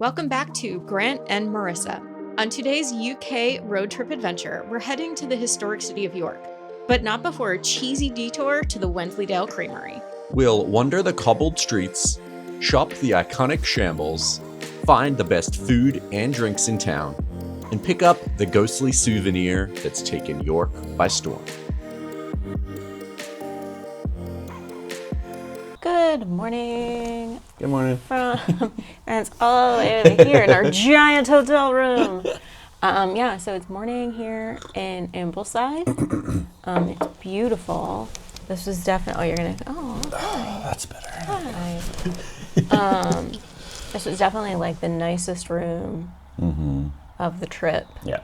Welcome back to Grant and Marisa. On today's UK road trip adventure, we're heading to the historic city of York, but not before a cheesy detour to the Wensleydale Creamery. We'll wander the cobbled streets, shop the iconic Shambles, find the best food and drinks in town, and pick up the ghostly souvenir that's taken York by storm. Good morning. Good morning. And it's all the way over here in our giant hotel room. So it's morning here in Ambleside. It's beautiful. This was definitely, hi. That's better. Hi. This was definitely like the nicest room of the trip. Yeah.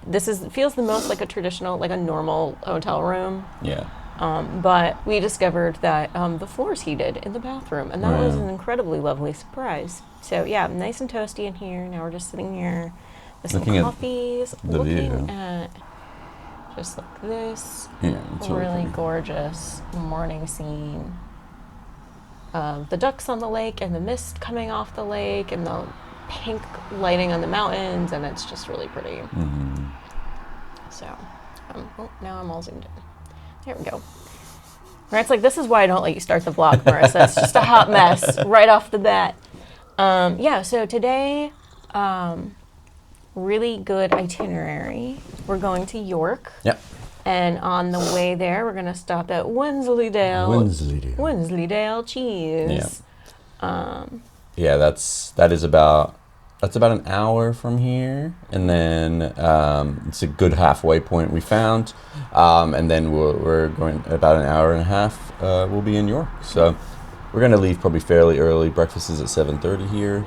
Feels the most like a traditional, like a normal hotel room. Yeah. But we discovered that the floor's heated in the bathroom, and that was an incredibly lovely surprise. So yeah, nice and toasty in here. Now we're just sitting here with some coffees, looking at just like this really gorgeous morning scene of the ducks on the lake and the mist coming off the lake and the pink lighting on the mountains, and it's just really pretty. So now I'm all zoomed in. There we go. Grant's like, this is why I don't let you start the vlog, Marisa. It's just a hot mess right off the bat. So today, really good itinerary. We're going to York. Yep. And on the way there, we're going to stop at Wensleydale cheese. Yeah. That's about an hour from here, and then it's a good halfway point we found, and then we're going about an hour and a half. We'll be in York, so we're gonna leave probably fairly early. Breakfast is at 7:30 here,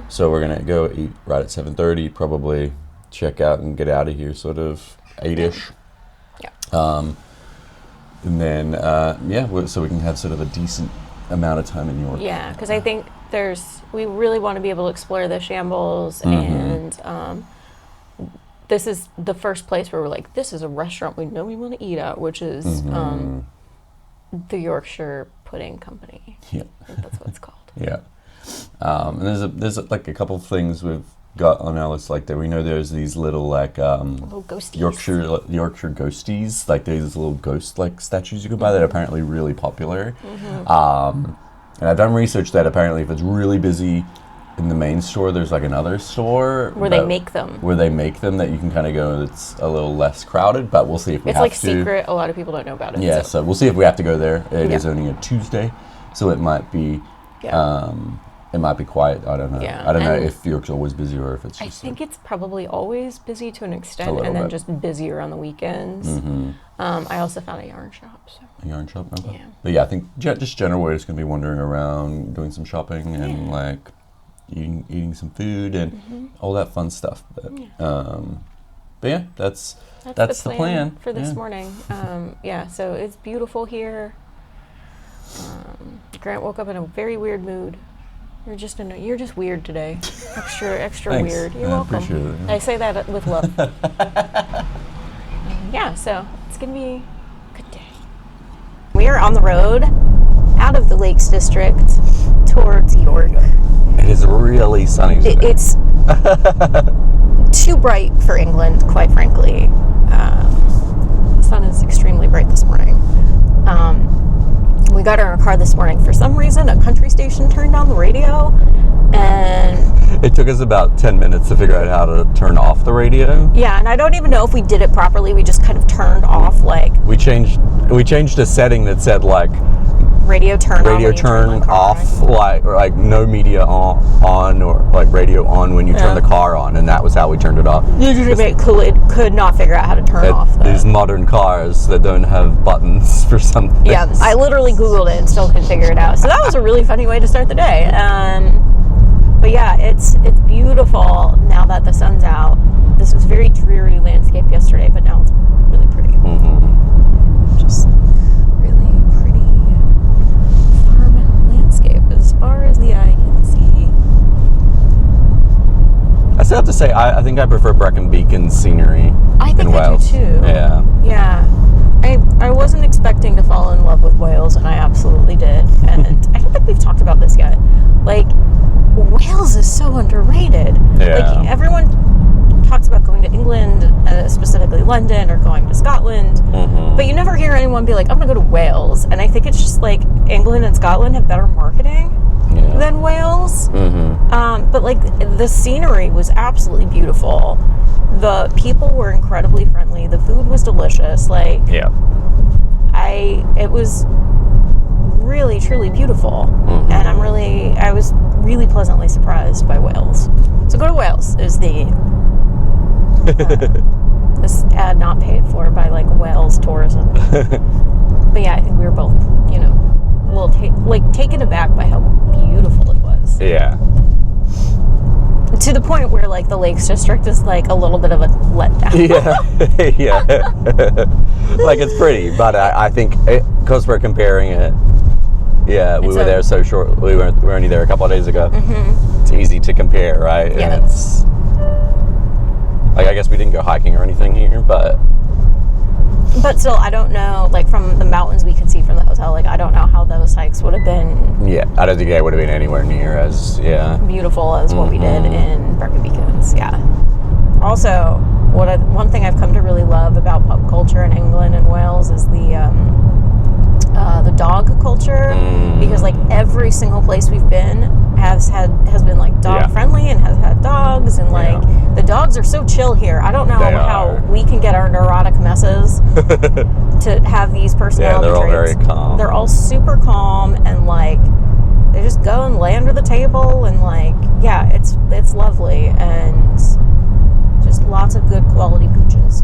so we're gonna go eat right at 7:30. Probably check out and get out of here sort of 8ish. Yeah. And then so we can have sort of a decent amount of time in York. Yeah, because I think we really want to be able to explore the Shambles, and this is the first place where we're like, this is a restaurant we know we want to eat at, which is the Yorkshire Pudding Company. Yeah, I think that's what it's called. Yeah, and there's like a couple of things we've got on our list like that. We know there's these little like little ghosties. Yorkshire ghosties, like these little ghost like statues you can buy that are apparently really popular. And I've done research that apparently if it's really busy in the main store, there's like another store where they make them that you can kind of go. It's a little less crowded, but we'll see if we have to. It's like secret. A lot of people don't know about it. Yeah, so we'll see if we have to go there. It is only a Tuesday, so it might be. It might be quiet. I don't know. Yeah. I don't know if York's always busy or if it's just... I think it's probably always busy to an extent, and then just busier on the weekends. I also found a yarn shop. So. A yarn shop? Okay. Yeah. But yeah, I think just general way, just going to be wandering around, doing some shopping, and like eating some food and all that fun stuff. But yeah, that's the plan for this morning. So it's beautiful here. Grant woke up in a very weird mood. You're just weird today. Extra weird. You're welcome. I appreciate it. I say that with love. So it's gonna be a good day. We are on the road out of the Lakes District towards York. It is really sunny today. It's too bright for England, quite frankly. The sun is extremely bright this morning. We got in our car this morning. For some reason, a country station turned on the radio, and it took us about 10 minutes to figure out how to turn off the radio. Yeah, and I don't even know if we did it properly. We just kind of turned off, like... We changed a setting that said, like... Radio turn off, like no media on or like radio on when you turn the car on, and that was how we turned it off. Usually could not figure out how to turn off these modern cars that don't have buttons for something. Yeah, I literally Googled it and still couldn't figure it out. So that was a really funny way to start the day. But yeah, it's beautiful now that the sun's out. This was very dreary landscape yesterday, but now it's really pretty. Just really pretty farm landscape as far as the eye can see. I still have to say, I think I prefer Brecon Beacon's scenery. I think I do too. Yeah. Yeah. I wasn't expecting to fall in love with Wales, and I absolutely did. And I don't think we've talked about this yet. Like, Wales is so underrated. to specifically London or going to Scotland. But you never hear anyone be like, I'm going to go to Wales. And I think it's just like England and Scotland have better marketing than Wales. But like the scenery was absolutely beautiful. The people were incredibly friendly. The food was delicious. Like, it was really, truly beautiful. And I was really pleasantly surprised by Wales. So go to Wales is the this ad not paid for by like Wales Tourism. But yeah, I think we were both, you know, a little taken aback by how beautiful it was. Yeah. To the point where like the Lakes District is like a little bit of a letdown. Yeah. Like it's pretty, but I think because we're comparing it. Yeah, we were there so short. We were only there a couple of days ago. It's easy to compare, right? Yeah. And it's like, I guess we didn't go hiking or anything here, but still, I don't know. Like from the mountains we could see from the hotel, like I don't know how those hikes would have been. Yeah, I don't think it would have been anywhere near as beautiful as what we did in Brecon Beacons. Yeah. Also, one thing I've come to really love about pub culture in England and Wales is the dog culture, because like every single place we've been has been like dog friendly and has had dogs, and like the dogs are so chill here. I don't know how we can get our neurotic messes to have these personality traits. They're all very calm. They're all super calm, and like they just go and lay under the table, and like it's lovely, and just lots of good quality pooches.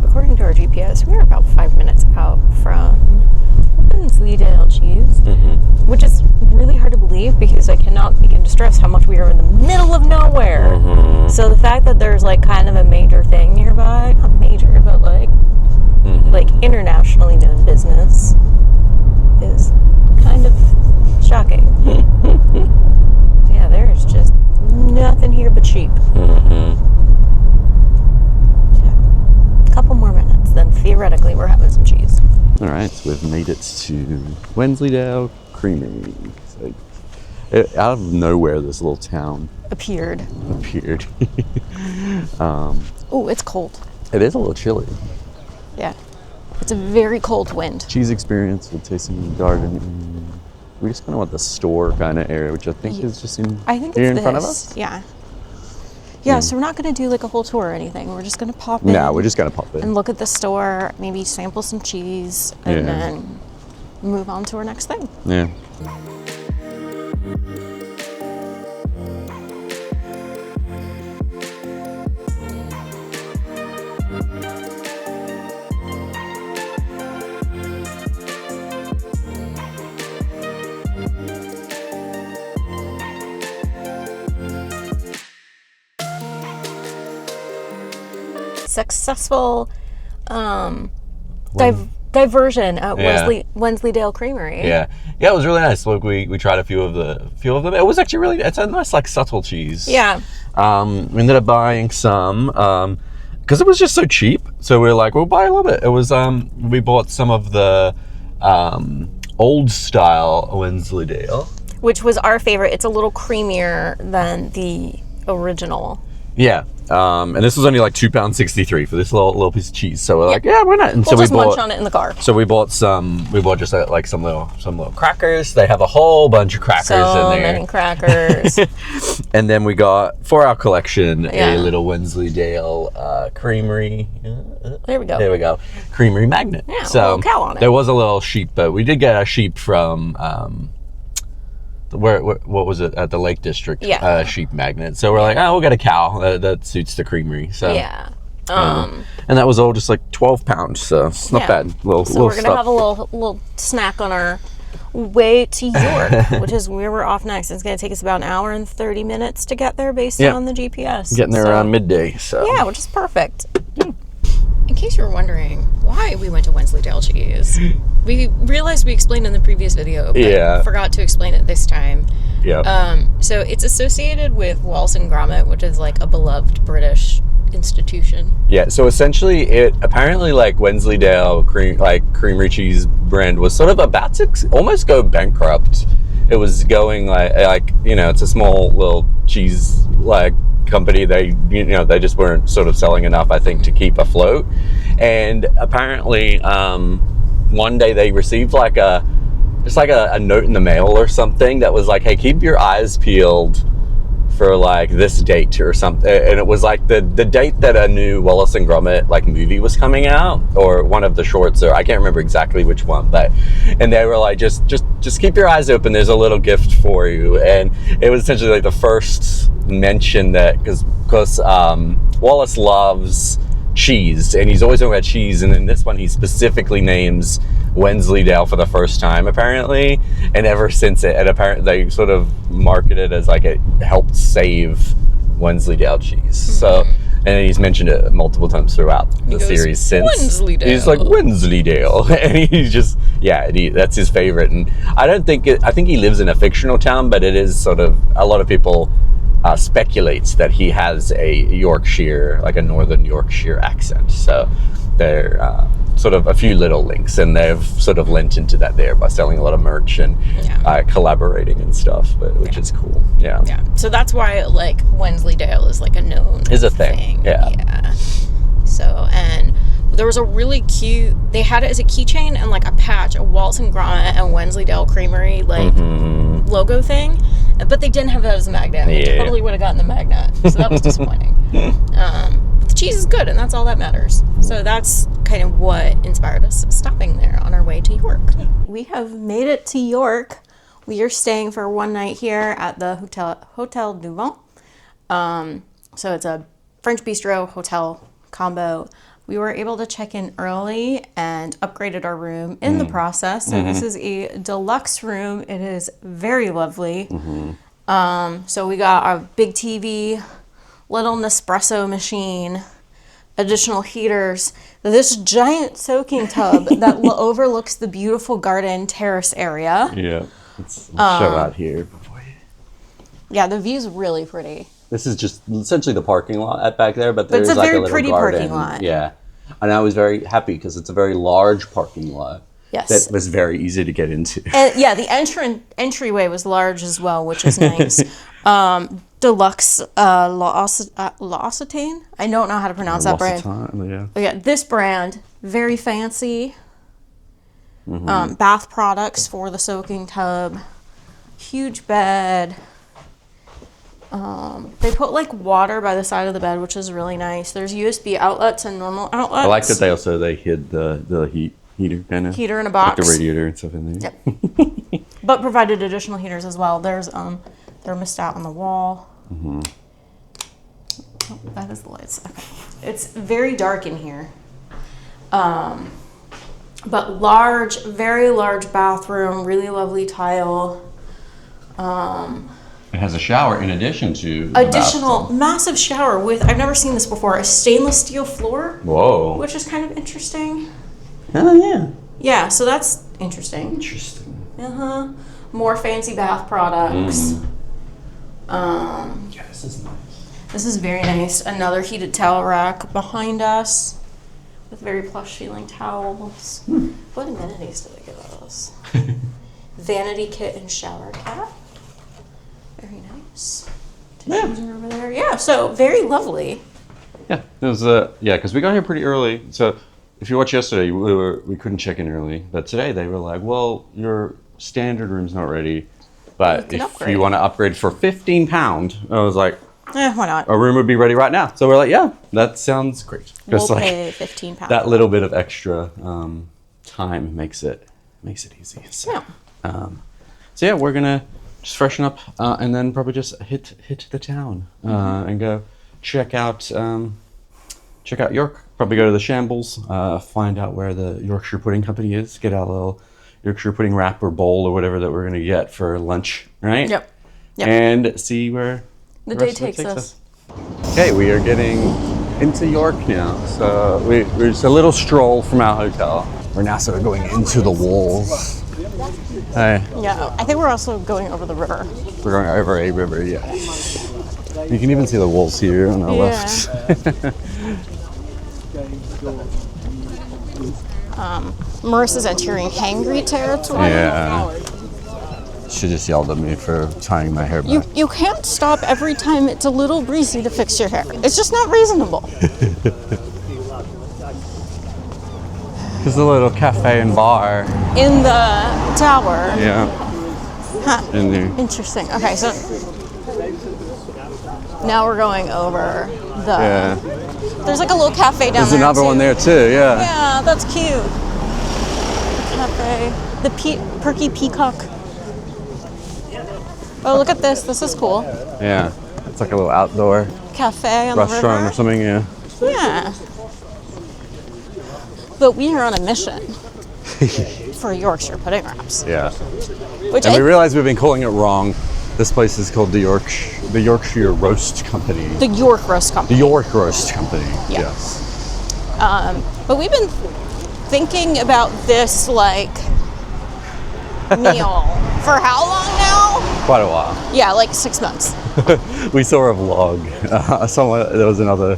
According to our GPS, we were about 5 minutes out from Wensleydale cheese, which is really hard to believe because I cannot begin to stress how much we are in the middle of nowhere. So the fact that there's like kind of a major thing nearby, not major, but like internationally known business, is kind of shocking. Yeah, there's just nothing here but sheep. Couple more minutes, then theoretically we're having some cheese. All right, so we've made it to Wensleydale Creamery. So, out of nowhere, this little town appeared. Oh, it's cold. It is a little chilly. Yeah, it's a very cold wind. Cheese experience with tasting in the garden. We just kind of want the store kind of area, which I think is just in front of us. Yeah, so we're not going to do like a whole tour or anything. We're just going to pop in. No, we're just going to pop in. And look at the store, maybe sample some cheese, and then move on to our next thing. Yeah. Successful diversion at Wensleydale Creamery. Yeah, it was really nice. Look, we tried a few of them. It was actually it's a nice like subtle cheese. Yeah. We ended up buying some because it was just so cheap. So we were like, we'll buy a little bit. It was we bought some of the old style Wensleydale, which was our favorite. It's a little creamier than the original. Yeah. And this was only like £2.63 for this little piece of cheese. So we're like, why not? And we'll just munch on it in the car. So we bought some just like some little crackers. They have a whole bunch of crackers in there. So many crackers. And then we got, for our collection, a little Wensleydale Creamery. There we go. Creamery magnet. Yeah, so a little cow on it. There was a little sheep, but we did get a sheep from what was it at the Lake District sheep magnet. So we're like, we'll get a cow that suits the creamery. So and that was all just like £12, so it's not bad. We're gonna have a little snack on our way to York, which is where we're off next. It's gonna take us about an hour and 30 minutes to get there based on the GPS. Getting there around midday. So yeah, which is perfect. In case you were wondering why we went to Wensleydale cheese, we realized we explained in the previous video, but forgot to explain it this time. Yeah. So it's associated with Wallace and Gromit, which is like a beloved British institution. Yeah, so essentially it apparently like Wensleydale Creamery cheese brand was sort of about to almost go bankrupt. It was going like it's a small little cheese like company. They they just weren't sort of selling enough, I think, to keep afloat. And apparently one day they received like a note in the mail or something that was like, hey, keep your eyes peeled for like this date or something, and it was like the date that a new Wallace and Gromit like movie was coming out, or one of the shorts, or I can't remember exactly which one, and they were like, just keep your eyes open, there's a little gift for you. And it was essentially like the first mention that because Wallace loves cheese, and he's always talking about cheese, and in this one he specifically names Wensleydale for the first time apparently, and ever since and apparently they sort of market it as like it helped save Wensleydale cheese. So, and he's mentioned it multiple times throughout the series since. Wensleydale. He's like Wensleydale, and he's just that's his favorite. And I think he lives in a fictional town, but it is sort of, a lot of people speculates that he has a Yorkshire, like a northern Yorkshire accent. So they're sort of a few little links, and they've sort of lent into that there by selling a lot of merch and collaborating and stuff, which is cool. Yeah. So that's why like Wensleydale is like a known thing. Yeah. So, and there was a really cute, they had it as a keychain and like a patch, a Wallace and Gromit and Wensleydale Creamery like logo thing, but they didn't have that as a magnet. They totally would have gotten the magnet, so that was disappointing. But the cheese is good, and that's all that matters. So that's kind of what inspired us stopping there on our way to York. We have made it to York. We are staying for one night here at the Hotel du Vent. So it's a French bistro hotel combo. We were able to check in early and upgraded our room in the process. So this is a deluxe room. It is very lovely. So we got our big TV, little Nespresso machine, additional heaters, this giant soaking tub that overlooks the beautiful garden terrace area. Yeah, let's show out here before you. Yeah, the view's really pretty. This is just essentially the parking lot at back there, but there's it's a like very a little pretty garden. Parking lot. Yeah, and I was very happy because it's a very large parking lot. Yes. That was very easy to get into. And yeah, the entryway was large as well, which is nice. Deluxe L'Occitane. I don't know how to pronounce that brand. Yeah, this brand, very fancy. Bath products for the soaking tub. Huge bed. They put like water by the side of the bed, which is really nice. There's USB outlets and normal outlets. I like that they hid the heater kind of. Heater in a box. Like the radiator and stuff in there. Yep. But provided additional heaters as well. There's thermostat on the wall. Oh, that is the lights. Okay. It's very dark in here. But large, very large bathroom, really lovely tile. It has a shower in addition to additional massive shower with, I've never seen this before, a stainless steel floor. Whoa. Which is kind of interesting. Oh, yeah. Yeah, so that's interesting. Interesting. More fancy bath products. Yeah, this is nice. This is very nice. Another heated towel rack behind us with very plush feeling towels. What amenities did they give us? Vanity kit and shower cap. Very nice. Tissues are over there. Yeah, so very lovely. Yeah, it was because we got here pretty early. So if you watched yesterday, we couldn't check in early, but today they were like, well, your standard room's not ready, but if you want to upgrade for £15, I was like, why not? Our room would be ready right now. So we're like, yeah, that sounds great. We'll pay £15. That little bit of extra time makes it easy. So, yeah, we're gonna just freshen up and then probably just hit the town and go check out York. Probably go to the Shambles, find out where the Yorkshire Pudding Company is, get out a little Yorkshire pudding wrap or bowl or whatever that we're gonna get for lunch, right? Yep. And see where the day takes us. Okay, we are getting into York now. So we're just a little stroll from our hotel. We're now sort of going into the walls Hi. Yeah, I think we're also going over the river. We're going over a river, yeah. You can even see the walls here on our left. Marissa's entering hangry territory. Yeah. She just yelled at me for tying my hair back. You can't stop every time it's a little breezy to fix your hair. It's just not reasonable. There's a little cafe and bar. In the tower. Yeah. Huh. In there. Interesting. Okay, so now we're going over the... Yeah. There's like a little cafe down there. There's another one there too, yeah. Yeah, that's cute. Cafe. The Perky Peacock. Oh, look at this. This is cool. Yeah. It's like a little outdoor cafe on the river. restaurant or something, yeah. Yeah. But we are on a mission for Yorkshire pudding wraps. Yeah. Which And we realized we've been calling it wrong. This place is called the Yorkshire Roast Company. The York Roast Company. The York Roast Company, Yeah. yes. But we've been thinking about this like meal for how long now? Quite a while. Yeah, like 6 months. We saw a vlog. There was another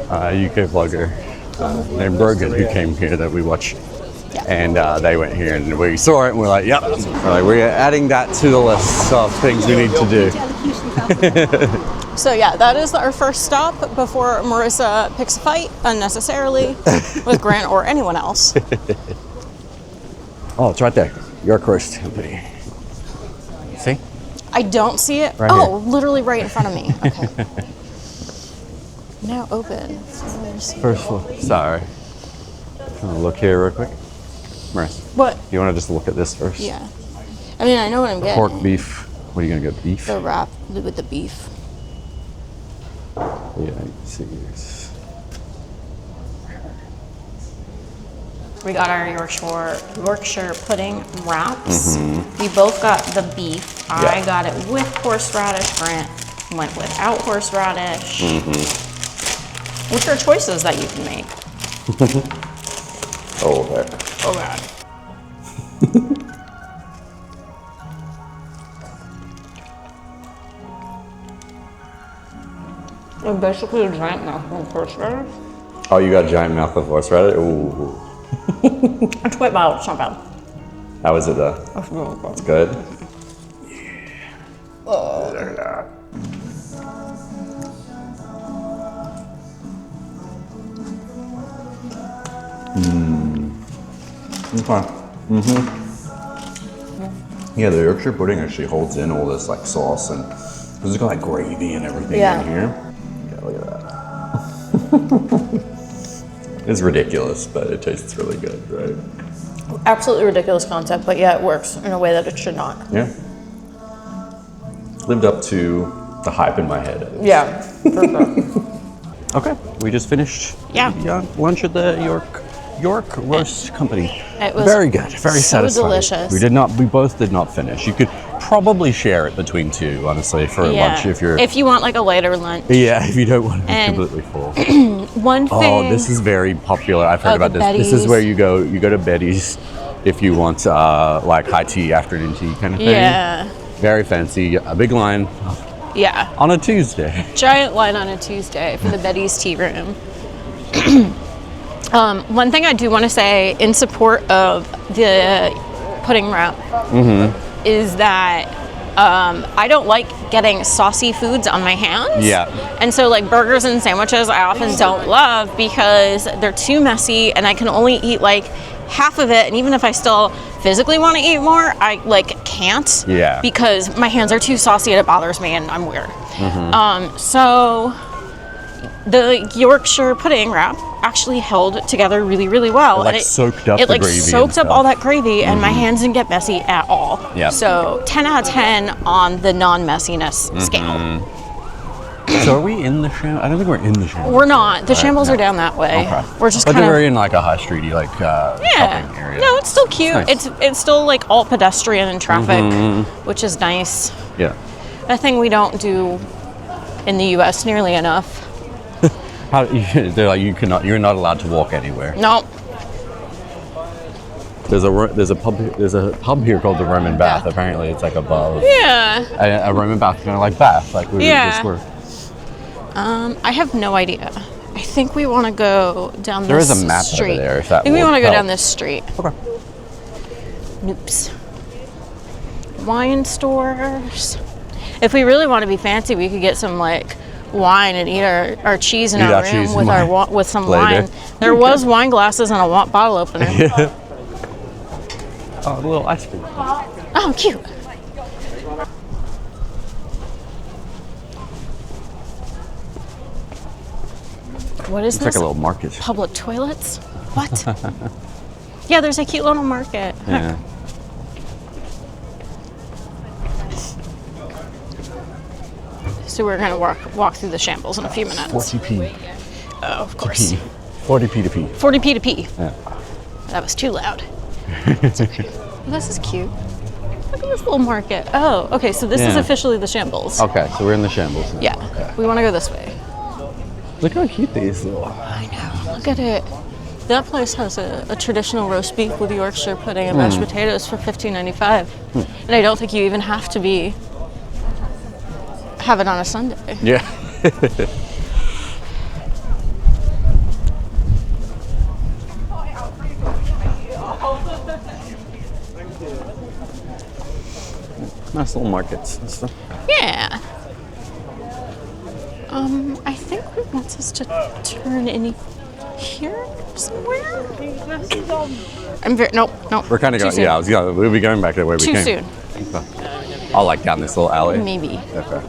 UK vlogger named Brogan who came here that we watched. Yeah. And they went here and we saw it and we're like, yep. We're adding that to the list of things we need to do. So yeah, that is our first stop before Marisa picks a fight unnecessarily with Grant or anyone else. Oh, it's right there. York Roast Company. See? I don't see it. Right oh, here. literally right in front of me. Okay. Now open. First floor. Sorry. I'm gonna look here real quick. Marissa, What? you want to just look at this first? Yeah. I mean, I know what I'm getting. Pork, beef. What are you gonna get? Beef? The wrap with the beef. Yeah, you see this. We got our Yorkshire pudding wraps. We both got the beef. I got it with horseradish. Grant went without horseradish. Which are choices that you can make. Oh, heck. Oh god. They're basically a giant mouthful of horseradish. Oh, you got a giant mouth of horseradish? Ooh. It's quite mild, it's not bad. How is it though? That's really good. It's good? Okay. Yeah, the Yorkshire pudding actually holds in all this like sauce and it's got like gravy and everything in here. Yeah, look at that. It's ridiculous, but it tastes really good, right? Absolutely ridiculous concept, but yeah, it works in a way that it should not. Yeah. Lived up to the hype in my head. Yeah, for sure. Okay, we just finished lunch at the York Roast Company. It was very good, very so satisfying. delicious. We both did not finish. You could probably share it between two, honestly, for lunch if you want like a lighter lunch. Yeah, if you don't want to be completely full. One thing. Oh, this is very popular. I've heard about this. Betty's. This is where you go to Betty's if you want like high tea, afternoon tea kind of thing. Yeah. Very fancy. A big line. Yeah. On a Tuesday. Giant line on a Tuesday for the Betty's tea room. One thing I do want to say in support of the pudding wrap is that I don't like getting saucy foods on my hands. Yeah. And so like burgers and sandwiches I often don't love because they're too messy and I can only eat like half of it, and even if I still physically want to eat more, I like can't. Yeah. Because my hands are too saucy and it bothers me and I'm weird. So the Yorkshire pudding wrap actually held together really, really well. It, like, soaked up the like gravy soaked and up all stuff. that gravy, and my hands didn't get messy at all. Yeah. So 10 out of 10 on the non-messiness scale. So are we in the Shambles? I don't think we're in the Shambles. We're not. The Shambles are down that way. Okay. We're just But kind they're of in like a high streety shopping area. No, it's still cute. Nice. It's still like all pedestrian and traffic, which is nice. Yeah. A thing we don't do in the U.S. nearly enough. They're like you're not allowed to walk anywhere. No. There's a pub here called the Roman Bath. Apparently, it's like above. Yeah. A Roman Bath, kind of like Bath, like we just were. I have no idea. I think we want to go down this street. There is a map over there. If that I think we want to go down this street. Okay. Oops. Wine stores. If we really want to be fancy, we could get some like wine and eat our cheese in our room with some wine. There was wine glasses and a bottle opener. Oh, a little ice cream. Oh, cute. What is this? It's like a little market. Public toilets? What? Yeah, there's a cute little market. Yeah. So we're gonna walk through the Shambles in a few minutes. 40p. Oh, of course. 40p to p. 40p to p. Yeah. That was too loud. It's okay. Well, this is cute. Look at this little market. Oh, okay. So this is officially the Shambles. Okay, so we're in the Shambles now. Yeah. Okay. We want to go this way. Look how cute these little. I know. Look at it. That place has a traditional roast beef with Yorkshire pudding and mashed potatoes for $15.95. And I don't think you even have to have it on a Sunday. Yeah. Nice little markets and stuff. Yeah. I think it wants us to turn in here somewhere. Nope. We're kind of going. Yeah, we'll be going back the way we came. Too soon. I'll like down this little alley. Maybe. Okay.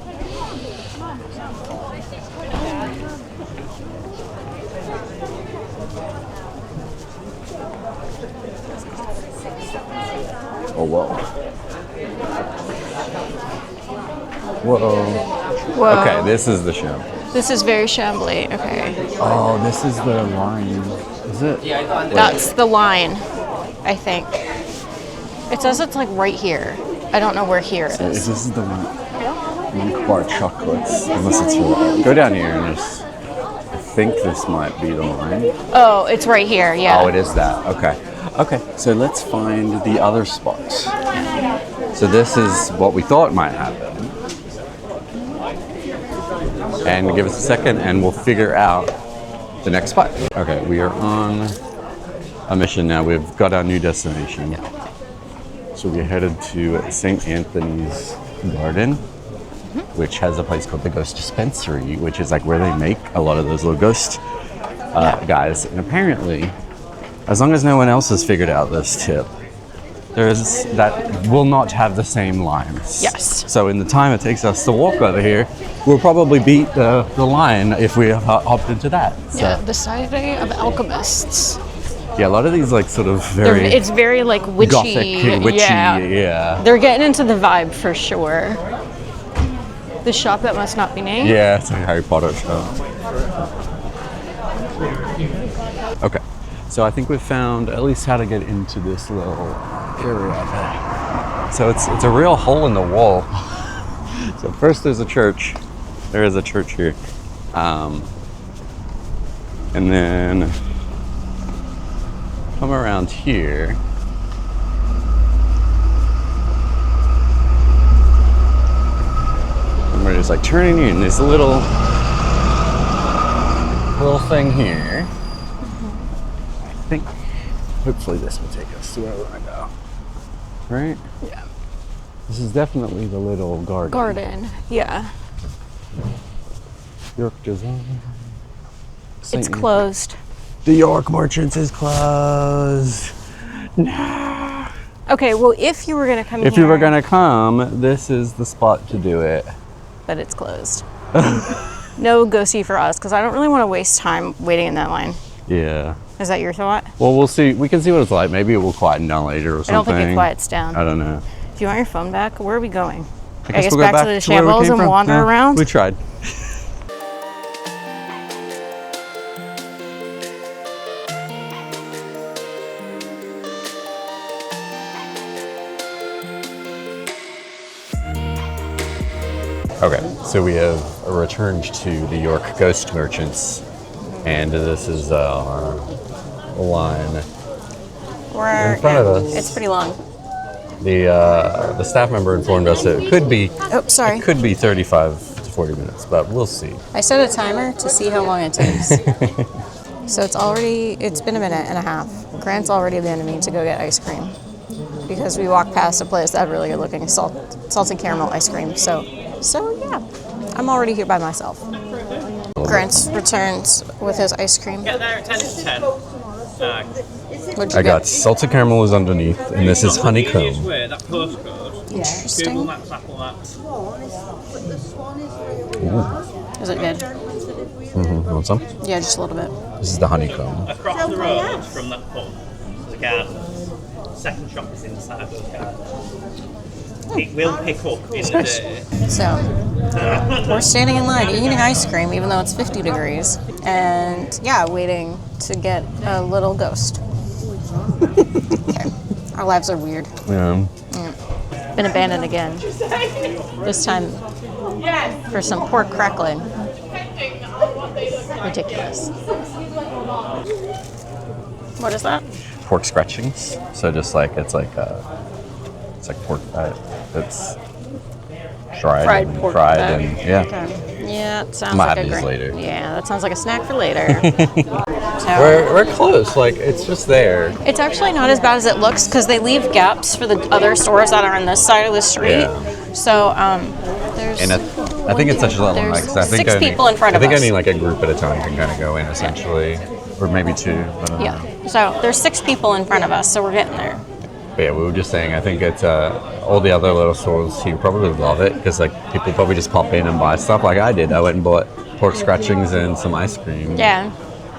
Oh, whoa. Whoa. Okay, this is the Shambles. This is very shambly. Okay. Oh, this is the line. Is it? That's the line, I think. It says it's like right here. I don't know where here is. This is the Milk Bar Chocolates. Unless it's for go down here and just. I think this might be the line. Oh, it's right here. Yeah. Oh, it is that. Okay. Okay. So let's find the other spot. So this is what we thought might happen. And give us a second and we'll figure out the next spot. Okay, we are on a mission now. We've got our new destination. Yeah. So we're headed to St. Anthony's Garden, which has a place called the Ghost Dispensary, which is like where they make a lot of those little ghost guys. And apparently, as long as no one else has figured out this tip, that will not have the same lines. Yes. So in the time it takes us to walk over here, we'll probably beat the line if we hopped into that. So. Yeah, the Society of Alchemists. Yeah, a lot of these like sort of it's very like witchy. Gothic, witchy, yeah. They're getting into the vibe for sure. The shop that must not be named. Yeah, it's a Harry Potter shop. Okay, so I think we've found at least how to get into this little area. So it's a real hole in the wall. So first there's a church. There is a church here. And then come around here. And we're just like turning in this little thing here. I think hopefully this will take us to where we're gonna go. Right? Yeah. This is definitely the little garden. Yeah. York Design. It's closed. The York Merchants is closed. No. Okay, well, if you were going to come If you were going to come, this is the spot to do it. But it's closed. No go-see for us, because I don't really want to waste time waiting in that line. Yeah. Is that your thought? Well, we'll see. We can see what it's like. Maybe it will quieten down later or something. I don't think it quiets down. I don't know. Do you want your phone back? Where are we going? I guess we'll back go to the Shambles and wander around? We tried. Okay, so we have returned to the York Ghost Merchants, and this is our line. We're in front of us. It's pretty long. The staff member informed us that it could be. Oh, sorry. It could be 35 to 40 minutes, but we'll see. I set a timer to see how long it takes. So it's been a minute and a half. Grant's already abandoned me to go get ice cream because we walked past a place that had really good looking salted caramel ice cream. So yeah, I'm already here by myself. Grant's returns with his ice cream. Get there at 10 to 10. What'd you I get? got salted caramel is underneath, and this is honeycomb. Interesting. Is it good? Want some? Yeah, just a little bit. This is the honeycomb. Across the road from that pub, there's a garden. Second shop is inside those gardens. It will pick up in the day. So, we're standing in line eating ice cream, even though it's 50 degrees. And, yeah, waiting to get a little ghost. Okay. Our lives are weird. Yeah. Been abandoned again. This time for some pork crackling. Ridiculous. What is that? Pork scratchings. So just like it's like pork. It's fried and pork fried fat. and yeah. Okay. Yeah, it sounds Might like have a these great. later. Yeah, that sounds like a snack for later. So, We're close. Like it's just there. it's actually not as bad as it looks because they leave gaps for the other stores that are on this side of the street. Yeah. So there's. And I think it's such a little There's nice. I think 6 people in front of I think us. only like a group at a time can kind of go in essentially, or maybe 2. I don't know. Yeah. So there's 6 people in front of us, so we're getting there. But yeah, we were just saying. I think it's all the other little stores here probably love it because like people probably just pop in and buy stuff like I did. I went and bought pork scratchings and some ice cream. Yeah.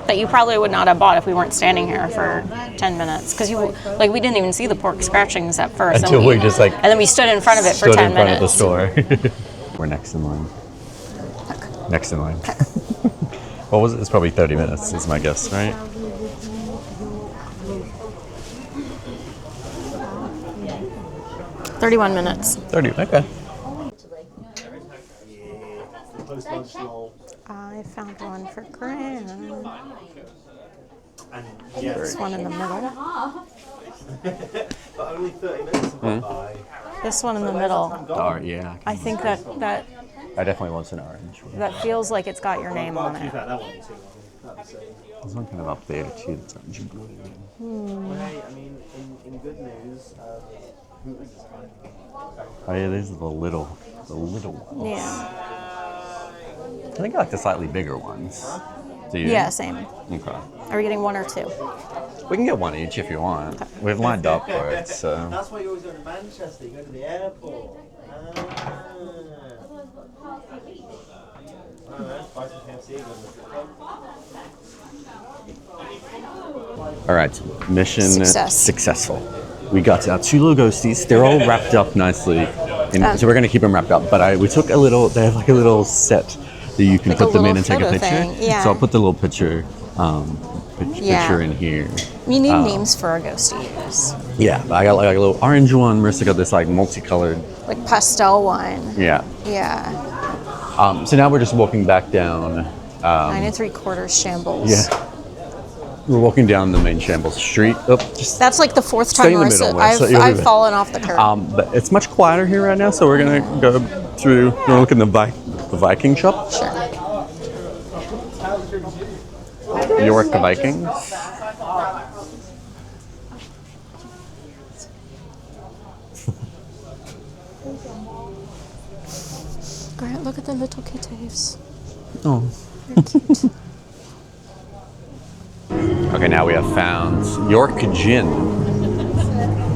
That you probably would not have bought if we weren't standing here for 10 minutes. Because we didn't even see the pork scratchings at first. Until we just like. And then we stood in front of it for 10 minutes. Stood in front of the store. We're next in line. Next in line. What was it? It's probably 30 minutes is my guess, right? 31 minutes. 30, okay. I found one for Grant. This one in the middle. This one in the middle. Oh, yeah. I think that I definitely want an orange one. that feels like it's got your name on it. There's one kind of up there too that's orange and blue. I mean, in good news, Oh yeah, these are the little ones. Yeah. I think I like the slightly bigger ones. Do you? Yeah, same. Okay. Are we getting 1 or 2? We can get one each if you want. We've lined up for it, so. that's why you always go to Manchester. You go to the airport. All right, mission Successful. We got our 2 little ghosties. They're all wrapped up nicely, and so we're gonna keep them wrapped up. But we took a little. They have like a little set that you can Like put a them in little and take a photo picture. thing, yeah. So I'll put the little picture, picture in here. We need names for our ghosties. Yeah, I got like a little orange one. Marisa got this like multicolored. Like pastel one. Yeah. Yeah. So now we're just walking back down. 9 3/4 Shambles. Yeah. We're walking down the main Shambles street. Oh, just That's like the 4th Stay time in the Marisa, middle, Marisa. I've fallen off the curb. but it's much quieter here right now, so we're gonna go through. We're gonna look in the Viking shop. Sure. York Vikings. Grant, look at the little kitties. Oh. They're cute. Okay, now we have found York Gin.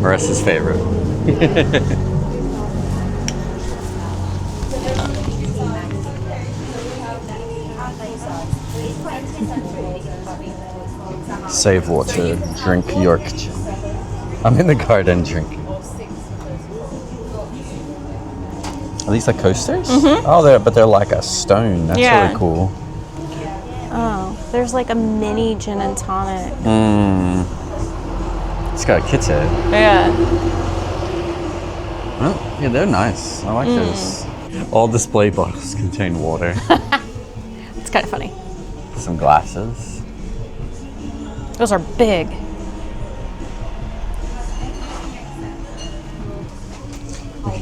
Marisa's favorite. Save water, drink York Gin. I'm in the garden drinking. Are these like coasters? Mm-hmm. Oh, but they're like a stone. That's really cool. Oh, there's like a mini gin and tonic. It's got a kid's head. Yeah. Oh, yeah, they're nice. I like those. All display bottles contain water. It's kind of funny. Some glasses. Those are big.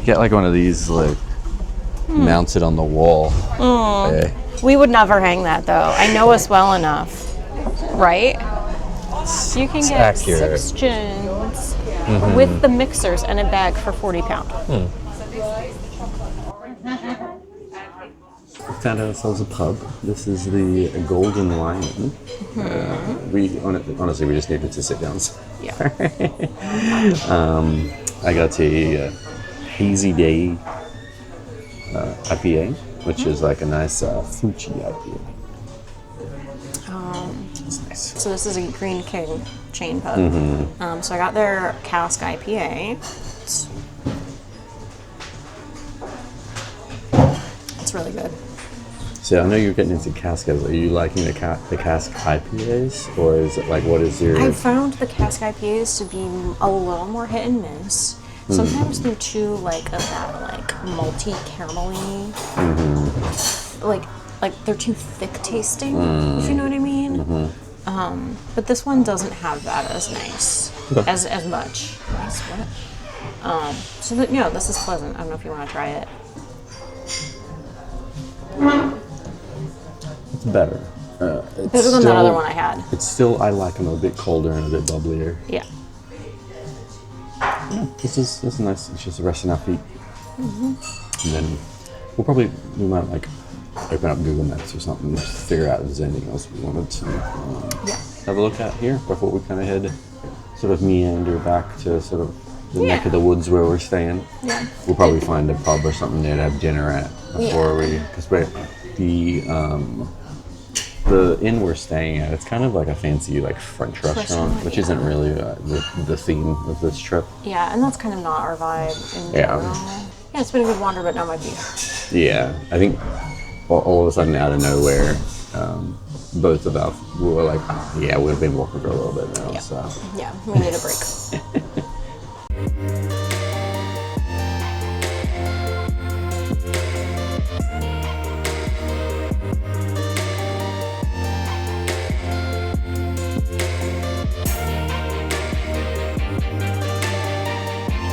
get like one of these like mounted on the wall. Yeah. We would never hang that though. I know us well enough, right? You can get accurate. 6 gins with the mixers and a bag for £40. We found ourselves a pub. This is the Golden Lion. We honestly we just needed to sit down. Yeah. I got a Hazy Day IPA, which is like a nice fruity IPA. It's nice. So this is a Green King chain pub. So I got their cask IPA. It's really good. So I know you're getting into cask. Are you liking the cask IPAs, or is it like what is your? I found the cask IPAs to be a little more hit and miss. Sometimes they're too like of that like malty caramelly, like they're too thick tasting. If you know what I mean. But this one doesn't have that as nice as much. Nice what? So that this is pleasant. I don't know if you want to try it. It's better. Better than that other one I had. It's still, I like them a bit colder and a bit bubblier. Yeah. This is nice. It's just resting our feet. And then we might like open up Google Maps or something to figure out if there's anything else we wanted to have a look at here before we kind of head sort of meander back to sort of the neck of the woods where we're staying. Yeah. We'll probably find a pub or something there to have dinner at before because the inn we're staying at, it's kind of like a fancy like French restaurant, which isn't really the theme of this trip. Yeah, and that's kind of not our vibe in general. Yeah, it's been a good wander, but not my beef. Yeah, I think all of a sudden out of nowhere, both of us were like, we've been walking for a little bit now. Yeah, so. Yeah, we need a break.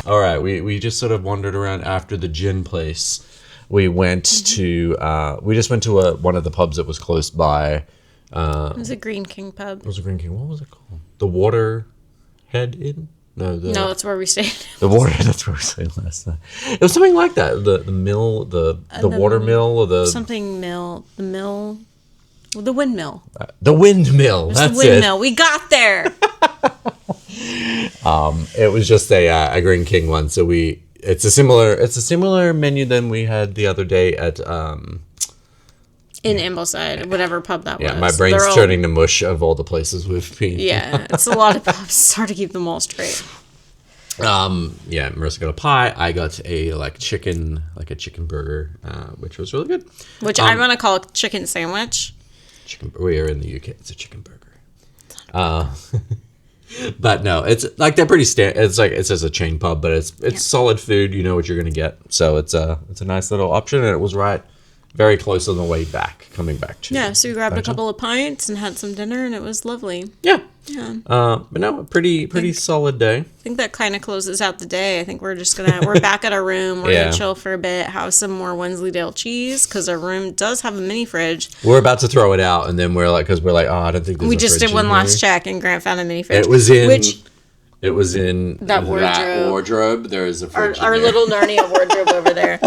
All right, we just sort of wandered around after the gin place. We went to we just went to one of the pubs that was close by. It was a Green King pub. It was a Green King. What was it called? The Waterhead Inn? No, that's where we stayed. The Waterhead. That's where we stayed last night. It was something like that. The mill, the water mill, or the something mill. The mill. The windmill. The windmill. That's the windmill. We got there. It was just a Green King one. So it's a similar menu than we had the other day at in Ambleside, whatever pub that was. Yeah, my brain's turning to mush of all the places we've been. Yeah, it's a lot of pubs. It's hard to keep them all straight. Marisa got a pie. I got a chicken burger, which was really good. Which I'm gonna call a chicken sandwich. We are in the UK. It's a chicken burger. But no, it's like they're pretty it's just a chain pub, but it's solid food. You know what you're gonna get, so it's a nice little option, and it was very close on the way back, coming back to. Yeah, so we grabbed a couple of pints and had some dinner, and it was lovely. Yeah. Yeah. But no, a pretty solid day. I think that kind of closes out the day. I think we're just we're back at our room. We're gonna chill for a bit, have some more Wensleydale cheese because our room does have a mini fridge. We're about to throw it out, and then we're like, oh, I don't think there's we just did one last check, and Grant found a mini fridge. It was in that wardrobe. There is a fridge. Our little Narnia wardrobe over there.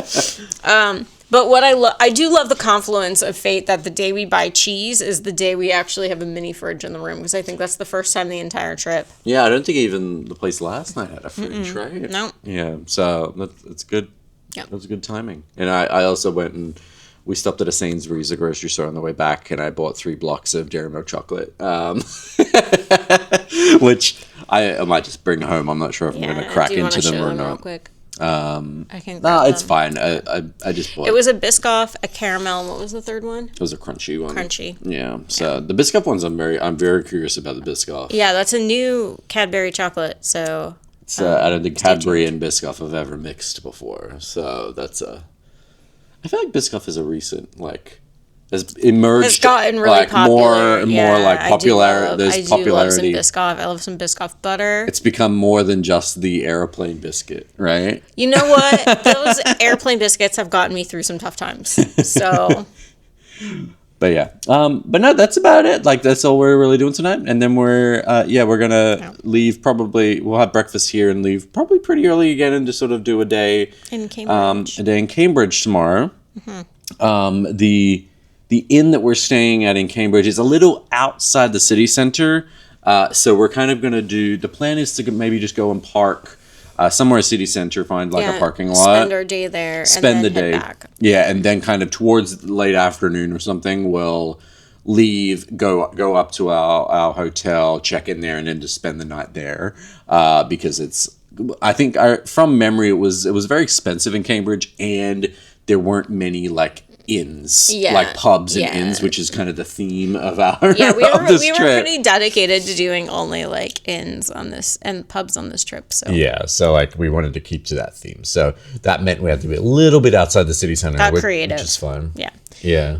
But what I do love the confluence of fate that the day we buy cheese is the day we actually have a mini fridge in the room, because I think that's the first time the entire trip. Yeah, I don't think even the place last night had a fridge, right? No. Yeah, so that's good. Yeah, that was good timing. And I also went and we stopped at a Sainsbury's, a grocery store, on the way back, and I bought 3 blocks of Dairy Milk chocolate, which I might just bring home. I'm not sure if I'm going to crack into them or not. Real quick? I can. No, it's fine. I just bought. It was a Biscoff, a caramel. What was the third one? It was a crunchy one. Crunchy. Yeah. So the Biscoff ones, I'm very curious about the Biscoff. Yeah, that's a new Cadbury chocolate. So. It's I don't think Cadbury and Biscoff have ever mixed before. So that's I feel like Biscoff is a recent has emerged. It's gotten really like popular. more like popular. There's popularity. Love some Biscoff. I love some Biscoff butter. It's become more than just the airplane biscuit, right? You know what? Those airplane biscuits have gotten me through some tough times. So. But yeah, but no, that's about it. Like that's all we're really doing tonight, and then we're gonna leave. Probably we'll have breakfast here and leave probably pretty early again, and just sort of do a day in Cambridge. A day in Cambridge tomorrow. Mm-hmm. The inn that we're staying at in Cambridge is a little outside the city center, so we're kind of gonna do. The plan is to maybe just go and park. Somewhere city center, find like a parking lot. Spend our day there. Spend and then the day. Head back. Yeah, and then kind of towards late afternoon or something, we'll leave, go up to our hotel, check in there, and then just spend the night there. Because it's, I think from memory, it was very expensive in Cambridge, and there weren't many like inns, like pubs and inns, which is kind of the theme of our we were trip. pretty dedicated to doing only like inns on this and pubs on this trip. So so like we wanted to keep to that theme. So that meant we had to be a little bit outside the city center, which is fun. Yeah.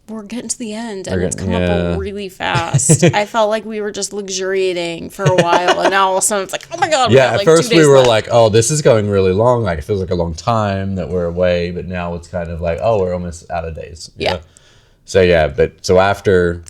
We're getting to the end, and it's come up really fast. I felt like we were just luxuriating for a while, and now all of a sudden it's like, oh my god! Yeah, at first we were like, oh, this is going really long. Like it feels like a long time that we're away, but now it's kind of like, oh, we're almost out of days. Yeah. So so after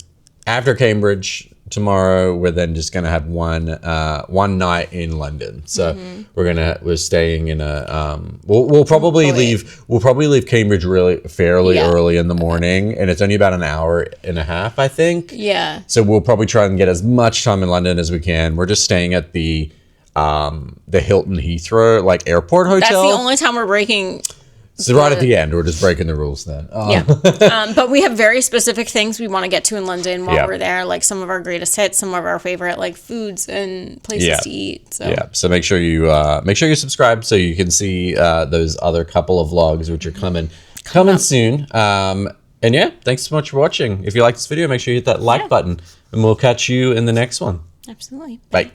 Cambridge tomorrow, we're then just gonna have one night in London. So we're staying in a we'll probably leave Cambridge fairly early in the morning, and it's only about an hour and a half, I think. Yeah. So we'll probably try and get as much time in London as we can. We're just staying at the Hilton Heathrow airport hotel. That's the only time we're breaking. So right at the end, we're just breaking the rules then. But we have very specific things we want to get to in London while we're there, like some of our greatest hits, some of our favorite foods and places to eat. So make sure you subscribe so you can see those other couple of vlogs which are coming soon. And thanks so much for watching. If you like this video, make sure you hit that like button, and we'll catch you in the next one. Absolutely. Bye.